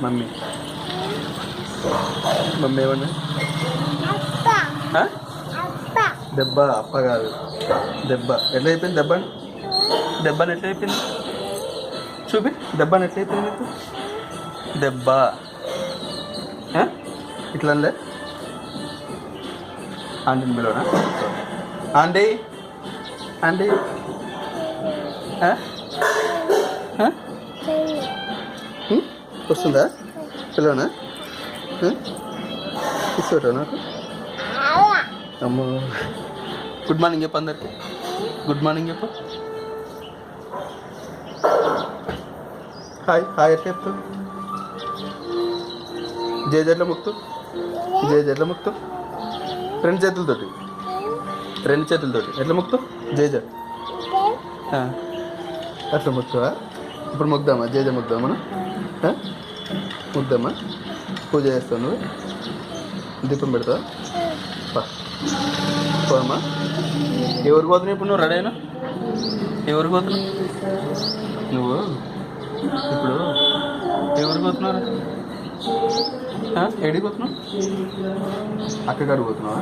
mummy mummy ఏమన్నా దెబ్బ అప్ప కాదు దెబ్బ ఎట్లా అయిపోయింది దెబ్బని దెబ్బని ఎట్లా అయిపోయింది చూపి దెబ్బని ఎట్లా అయిపోయింది మీకు దెబ్బ ఇట్లా ఆంటీని పిలవనా ఆంటీ ఆంటీ వస్తుందా పిలవనా ఇస్తారా నాకు అమ్మో గుడ్ మార్నింగ్ చెప్పు అందరికి గుడ్ మార్నింగ్ చెప్పు హాయ్ హాయ్ ఎట్లా చెప్తావు జేజెట్ల ముక్తు జేజెట్ల ముక్తు రెండు చేతులతోటి ఎట్లా ముక్తు జేజ అట్లా ముక్తువా ఇప్పుడు ముగ్దామా జేజ ముగ్దామా మనం ముగ్దామా పూజ చేస్తావు నువ్వు దీపం పెడతావా పోదమ్మా ఎవరికి పోతున్నావు ఇప్పుడు నువ్వు రెడీ అయినా ఎవరికి పోతున్నావు నువ్వు ఇప్పుడు ఎవరికి పోతున్నావు ఎడికి పోతున్నావు అక్క గారు పోతున్నావా